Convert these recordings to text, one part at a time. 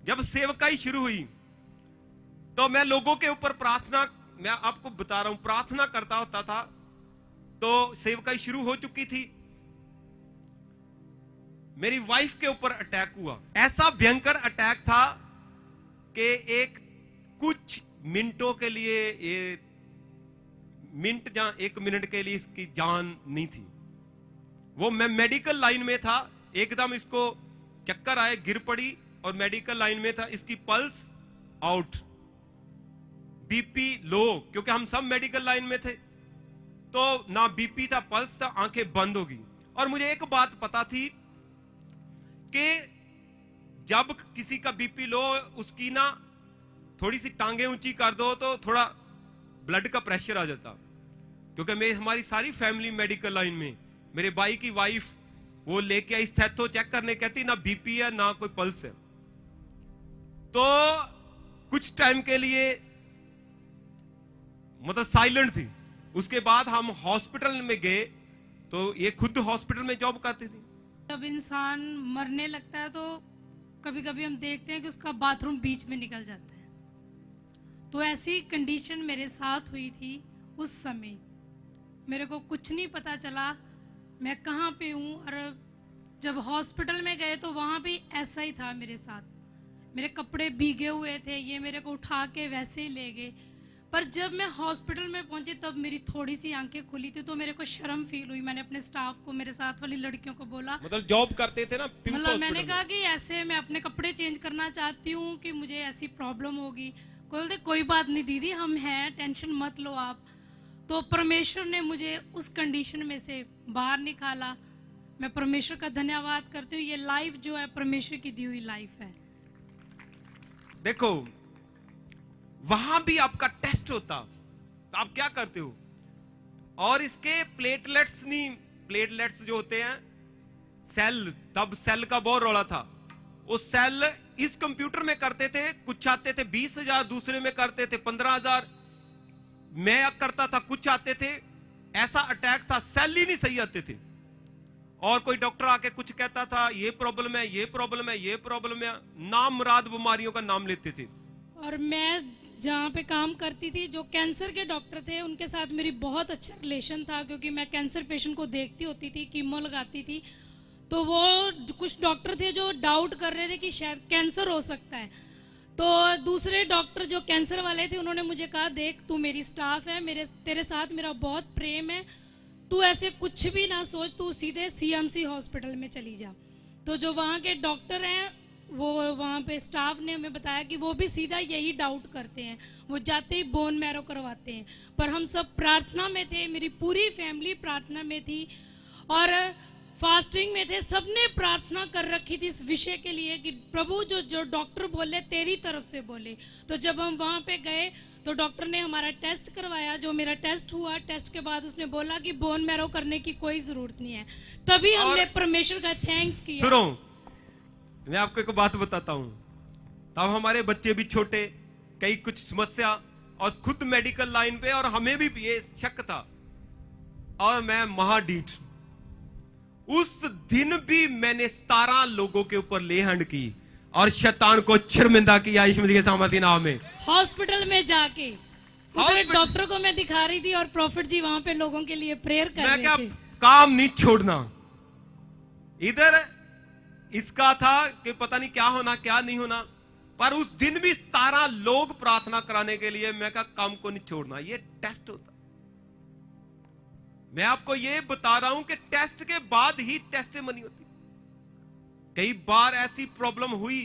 जब सेवकाई शुरू हुई तो मैं लोगों के ऊपर प्रार्थना, मैं आपको बता रहा हूं, प्रार्थना करता होता था। तो सेवकाई शुरू हो चुकी थी, मेरी वाइफ के ऊपर अटैक हुआ। ऐसा भयंकर अटैक था कि एक कुछ मिनटों के लिए, ये मिनट जहां 1 मिनट के लिए इसकी जान नहीं थी। वो मैं मेडिकल लाइन में था, एकदम इसको चक्कर आए, गिर पड़ी और मेडिकल लाइन में था। इसकी पल्स आउट, बीपी लो, क्योंकि हम सब मेडिकल लाइन में थे। तो ना बीपी था, पल्स था, आंखें बंद होगी। और मुझे एक बात पता थी कि जब किसी का बीपी लो, उसकी ना थोड़ी सी टांगे ऊंची कर दो तो थोड़ा ब्लड का प्रेशर आ जाता। क्योंकि हमारी सारी फैमिली मेडिकल लाइन में, मेरे भाई की वाइफ वो लेके आई स्थैथो चेक करने, कहती ना बीपी है ना कोई पल्स है। तो कुछ टाइम के लिए मतलब साइलेंट थी। उसके बाद हम हॉस्पिटल में गए, तो ये खुद हॉस्पिटल में जॉब करती थी। जब इंसान मरने लगता है तो कभी कभी हम देखते हैं कि उसका बाथरूम बीच में निकल जाता है। तो ऐसी कंडीशन मेरे साथ हुई थी। उस समय मेरे को कुछ नहीं पता चला मैं कहाँ पे हूँ। और जब हॉस्पिटल में गए तो वहाँ भी ऐसा ही था मेरे साथ। मेरे कपड़े भीगे हुए थे, ये मेरे को उठा के वैसे ही ले गए। पर जब मैं हॉस्पिटल में पहुंची तब मेरी थोड़ी सी आंखें खुली थी, तो मेरे को शर्म फील हुई। मैंने अपने स्टाफ को, मेरे साथ वाली लड़कियों को बोला, मतलब जॉब करते थे ना, मतलब मैंने कहा कि ऐसे मैं अपने कपड़े चेंज करना चाहती हूँ कि मुझे ऐसी प्रॉब्लम होगी। बोलते कोई बात नहीं दीदी, हम हैं, टेंशन मत लो आप। तो परमेश्वर ने मुझे उस कंडीशन में से बाहर निकाला। मैं परमेश्वर का धन्यवाद करती हूँ। ये लाइफ जो है परमेश्वर की दी हुई लाइफ है। देखो, वहां भी आपका टेस्ट होता तो आप क्या करते हो? और इसके प्लेटलेट्स नहीं, प्लेटलेट्स जो होते हैं सेल, तब सेल का बहुत रौला था। वो सेल इस कंप्यूटर में करते थे, कुछ आते थे 20,000, दूसरे में करते थे 15,000, मैं करता था कुछ आते थे। ऐसा अटैक था, सेल ही नहीं सही आते थे। और कोई डॉक्टर आके कुछ कहता था, ये प्रॉब्लम है, ये प्रॉब्लम है, ये प्रॉब्लम है, नाम मुराद बीमारियों का नाम लेते थे। और मैं जहाँ पे काम करती थी, जो कैंसर के डॉक्टर थे, उनके साथ मेरी बहुत अच्छा रिलेशन था, क्योंकि मैं कैंसर पेशेंट को देखती होती थी, कीमो लगाती थी। तो वो कुछ डॉक्टर थे जो डाउट कर रहे थे कि शायद कैंसर हो सकता है। तो दूसरे डॉक्टर जो कैंसर वाले थे, उन्होंने मुझे कहा, देख तू मेरी स्टाफ है, तेरे साथ मेरा बहुत प्रेम है, तू ऐसे कुछ भी ना सोच, तू सीधे सीएमसी हॉस्पिटल में चली जा। तो जो वहाँ के डॉक्टर हैं, वो वहाँ पे स्टाफ ने हमें बताया कि वो भी सीधा यही डाउट करते हैं, वो जाते ही बोन मैरो करवाते हैं। पर हम सब प्रार्थना में थे, मेरी पूरी फैमिली प्रार्थना में थी और फास्टिंग में थे। सबने प्रार्थना कर रखी थी इस विषय के लिए कि प्रभु जो डॉक्टर बोले तेरी तरफ से बोले। तो जब हम वहाँ पे गए तो डॉक्टर ने हमारा टेस्ट करवाया। जो मेरा टेस्ट हुआ, टेस्ट के बाद उसने बोला कि बोन मैरो करने की कोई जरूरत नहीं है। तभी हमने परमेश्वर का थैंक्स किया। सुनो, मैं आपको एक बात बताता हूं। तब हमारे बच्चे भी छोटे, कई कुछ समस्या, और खुद मेडिकल लाइन पे, और हमें भी ये शक था। और मैं महाडीठ, उस दिन भी मैंने 17 लोगों के ऊपर ले हैंड की और शैतान को शर्मिंदा किया यीशु मसीह के सामर्थी नाम में। हॉस्पिटल में जाके डॉक्टर को मैं दिखा रही थी और प्रॉफिट जी वहां पे लोगों के लिए प्रेयर कर रहे थे। मैं क्या काम नहीं छोड़ना। इधर इसका था कि पता नहीं क्या होना क्या नहीं होना, पर उस दिन भी 17 लोग प्रार्थना कराने के लिए, मैं क्या काम को नहीं छोड़ना। ये टेस्ट होता। मैं आपको ये बता रहा हूं कि टेस्ट के बाद ही टेस्टिमनी होती। कई बार ऐसी प्रॉब्लम हुई,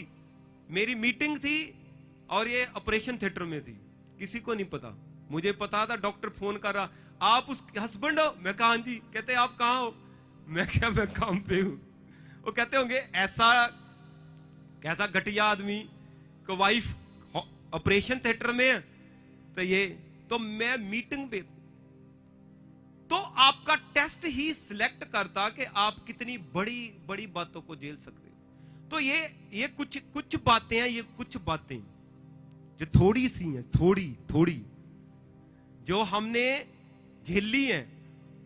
मेरी मीटिंग थी और ये ऑपरेशन थिएटर में थी, किसी को नहीं पता, मुझे पता था। डॉक्टर फोन कर रहा, आप उसके हस्बैंड हो? मैं कहा हाँ जी। कहते आप कहां हो? मैं क्या, मैं काम पे हूं। वो कहते होंगे ऐसा कैसा घटिया आदमी को वाइफ ऑपरेशन थिएटर में है, तो ये तो मैं मीटिंग पे। तो आपका टेस्ट ही सिलेक्ट करता कि आप कितनी बड़ी बड़ी बातों को झेल सकते हो। तो ये कुछ बातें हैं, ये कुछ बातें जो थोड़ी सी हैं, थोड़ी जो हमने झेली हैं,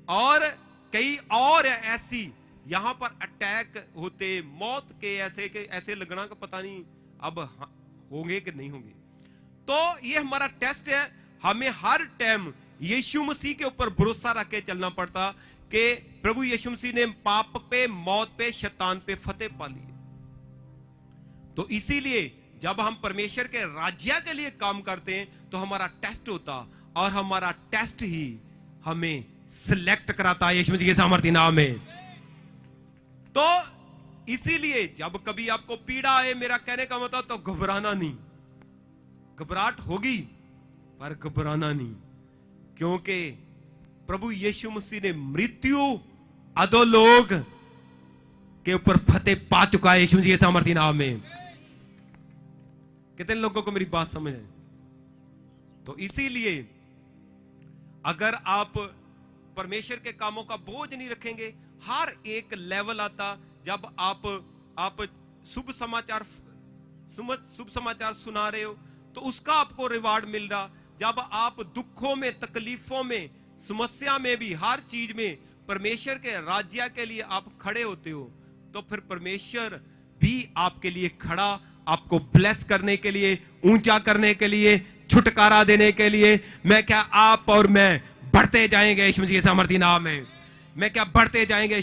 और कई और ऐसी यहां पर अटैक होते, मौत के ऐसे लगना का पता नहीं अब होंगे कि नहीं होंगे। तो ये हमारा टेस्ट है, हमें हर टाइम यीशु मसीह के ऊपर भरोसा रख के चलना पड़ता कि प्रभु यीशु मसीह ने पाप पे, मौत पे, शैतान पे फतेह पा ली। तो इसीलिए जब हम परमेश्वर के राज्य के लिए काम करते हैं तो हमारा टेस्ट होता, और हमारा टेस्ट ही हमें सिलेक्ट कराता है यीशु मसीह के सामर्थ्य नाम में। तो इसीलिए जब कभी आपको पीड़ा आए, मेरा कहने का मतलब तो घबराना नहीं, घबराहट होगी पर घबराना नहीं, क्योंकि प्रभु यीशु मसीह ने मृत्यु अधोलोक के ऊपर फतेह पा चुका है यीशु मसीह के सामर्थ्य नाम में। कितने लोगों को मेरी बात समझ है? तो इसीलिए अगर आप परमेश्वर के कामों का बोझ नहीं रखेंगे, हर एक लेवल आता जब आप शुभ समाचार सुना रहे हो तो उसका आपको रिवार्ड मिल रहा। जब आप दुखों में, तकलीफों में, समस्या में भी, हर चीज में परमेश्वर के राज्य के लिए आप खड़े होते हो, तो फिर परमेश्वर भी आपके लिए खड़ा, आपको ब्लेस करने के लिए, ऊंचा करने के लिए, छुटकारा देने के लिए। मैं क्या, आप और मैं बढ़ते जाएंगे यीशु मसीह के सामर्थ्य नाम में। मैं क्या, बढ़ते जाएंगे